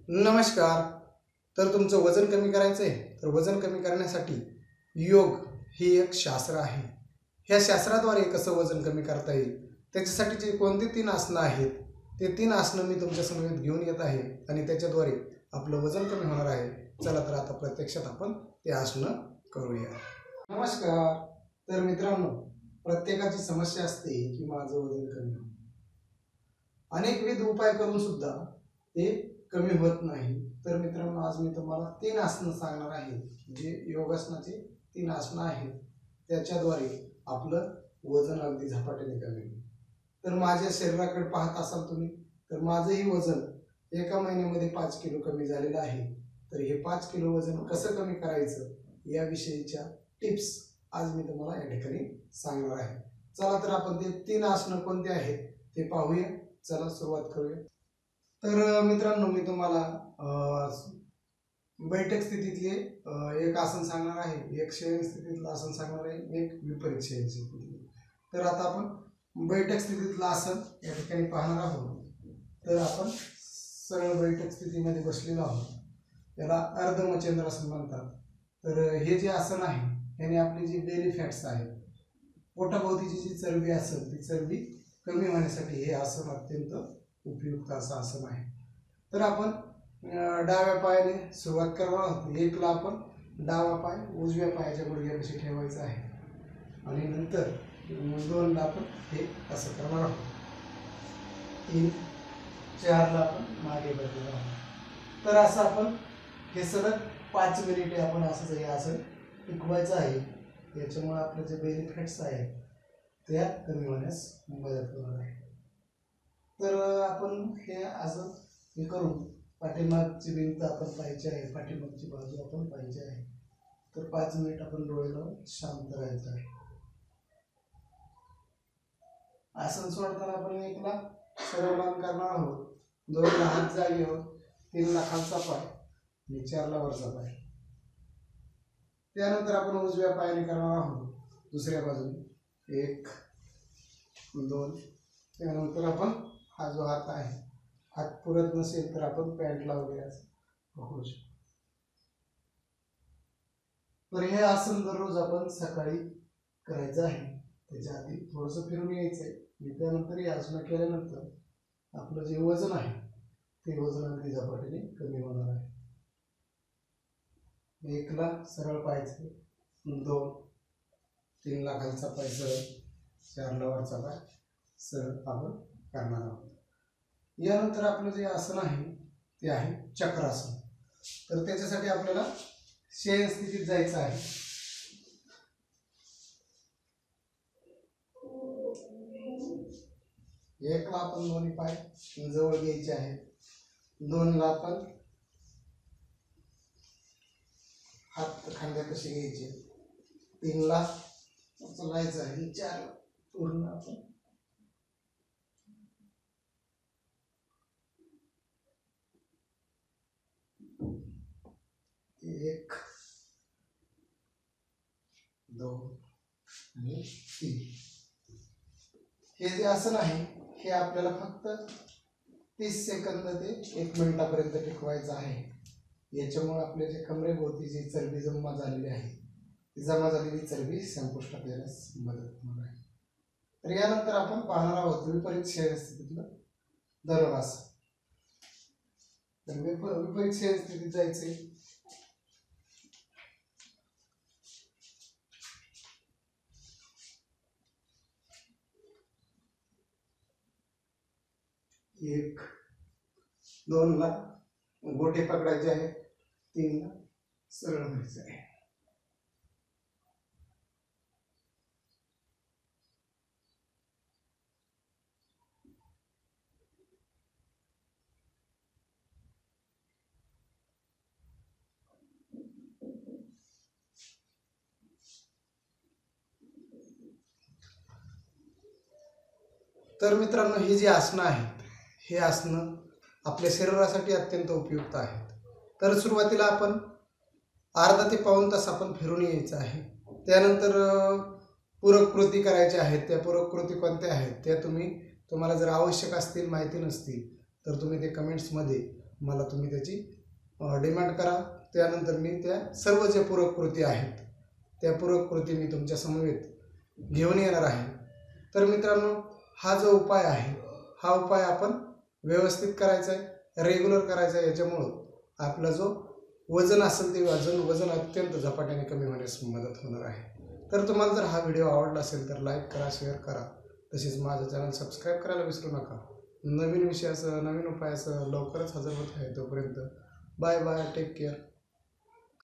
नमस्कार. तर तुमचं वजन कमी करायचं आहे तर वजन कमी करण्यासाठी योग ही एक शास्त्र आहे. ह्या शास्त्राद्वारे कसं वजन कमी करता येईल त्याच्यासाठी जे कोणते 3 आसनं आहेत ते 3 आसनं मी तुमच्या समवेत घेऊन येत आहे आणि त्याच्याद्वारे आपलं वजन कमी होणार आहे. चला तर आता प्रत्यक्षात आपण ते आसनं करूया. नमस्कार. तर मित्रांनो, प्रत्येकाची समस्या असते की माझं वजन कमी होतं. अनेकविध उपाय करून सुद्धा ते कमी होत नाही. तर मित्रांनो, आज मी तुम्हाला 3 आसनं सांगणार आहे जे योगासनाचे 3 आसनं आहेत. त्याच्याद्वारे आपलं वजन अगदी झपाट्याने कमी होईल. तर माझ्या शरीराकडे पाहत असाल तुम्ही तर माझंही वजन एका महिन्यामध्ये 5 किलो कमी झालेलं आहे. तर हे 5 किलो वजन कसं कमी करायचं याविषयीच्या टिप्स आज मी तुम्हाला या ठिकाणी सांगणार आहे. चला तर आपण ते 3 आसनं कोणते आहेत ते पाहूया. चला सुरुवात करूया. तर मित्रांनो, मी तुम्हाला बैठक स्थितीतले एक आसन सांगणार आहे, एक शयन स्थितीतलं आसन सांगणार आहे, एक विपरीत शयन स्थितीतलं. तर आता आपण बैठक स्थितीतलं आसन या ठिकाणी पाहणार आहोत. तर आपण सरळ बैठक स्थितीमध्ये बसलेलो आहोत. याला अर्धमचंद्रासन म्हणतात. तर हे जे आसन आहे याने आपली जी बेली फॅट्स आहेत, पोटाभोवतीची जी चरबी असेल ती चरबी कमी होण्यासाठी हे आसन अत्यंत उपयुक्त असं आसन आहे. तर आपण डाव्या पायाने सुरुवात करणार आहोत. एकला आपण डावा पाय उजव्या पायाच्या गुडघ्यापाशी ठेवायचा आहे आणि नंतर 2ला आपण हे असं करणार आहोत. 3, 4ला आपण मागे बदलणार आहोत. तर असं आपण हे सलग 5 मिनिटे आपण असंच हे आसन टिकवायचं आहे. याच्यामुळे आपले जे बेली फॅट्स आहेत त्या कमी होण्यास मदत होणार आहे. तर आपण हे असं हे करून पाठीमागची भिंत आपण पाहायची आहे, पाठीमागची बाजू आपण पाहायची आहे. तर 5 मिनिट आपण डोळे लावून शांत राहायचं आहे. आसन सोडताना आपण 1ला सरळ मान करणार आहोत, 2ला हात जागेवर, 3ला खालचा पाय आणि 4ला वरचा पाय. त्यानंतर आपण उजव्या पायाने करणार आहोत दुसऱ्या बाजूने 1, 2. त्यानंतर आपण हा जो हात आहे, हात पुरत नसेल तर आपण पॅन्टला वगैरे असं पकडू शकतो. तर हे आसन दररोज आपण सकाळी करायचं आहे. त्याच्या आधी थोडंसं फिरून यायचं आहे. त्यानंतर हे आसनं केल्यानंतर आपलं जे वजन आहे ते वजन अगदी झपाट्याने कमी होणार आहे. 1ला सरळ पायचं, 2, 3ला खालचा पाय सरळ, 4ला वरचा पाय सरळ आपण करणार आहोत. यानंतर आपलं जे आसन आहे ते आहे चक्रासन. तर त्याच्यासाठी आपल्याला शयन स्थितीत जायचं आहे. एकला आपण दोन्ही पाय जवळ घ्यायचे आहेत, 2ला आपण हात खांद्यापाशी घ्यायचे, 3ला चलायचं आहे, 4ला पूर्ण आपण 1, 2 आणि 3. हे जे आसन आहे हे आपल्याला फक्त 30 सेकंद ते 1 मिनिटापर्यंत टिकवायचं आहे. याच्यामुळे आपल्या जे कमरेभोवती जी चरबी जमा झालेली आहे ती जमा झालेली चरबी संपुष्टात येण्यास मदत होणार आहे. तर यानंतर आपण पाहणार आहोत विपरीत शयन स्थितीतलं धनुरासन. तर विपरीत शयन स्थितीत जायचंय. एक, 2ला गोटे पकडायचे आहे, 3ला सरळ व्हायचं आहे. तर मित्रांनो, ही जी आसनं आहेत हे आसनं आपल्या शरीरासाठी अत्यंत उपयुक्त आहेत. तर सुरुवातीला आपण अर्धा ते पाऊण तास आपण फिरून यायचं आहे. त्यानंतर पूरक कृती करायच्या आहेत. त्या पूरक कृती कोणत्या आहेत त्या तुम्हाला जर आवश्यक असतील, माहिती नसतील तर तुम्ही ते कमेंट्समध्ये मला तुम्ही त्याची डिमांड करा. त्यानंतर मी त्या सर्व जे पूरक कृती आहेत त्या पूरक कृती मी तुमच्या समवेत घेऊन येणार आहे. तर मित्रांनो, हा जो उपाय आहे हा उपाय आपण व्यवस्थित करायचा आहे, रेग्युलर करायचा आहे. याच्यामुळं आपला जो वजन असेल ते वजन अत्यंत झपाट्याने कमी होण्यास मदत होणार आहे. तर तुम्हाला जर हा व्हिडिओ आवडला असेल तर लाईक करा, शेअर करा. तसेच माझं चॅनल सबस्क्राईब करायला विसरू नका. नवीन विषयासह नवीन उपायासह लवकरच हजर होत आहे. तोपर्यंत बाय बाय, टेक केअर.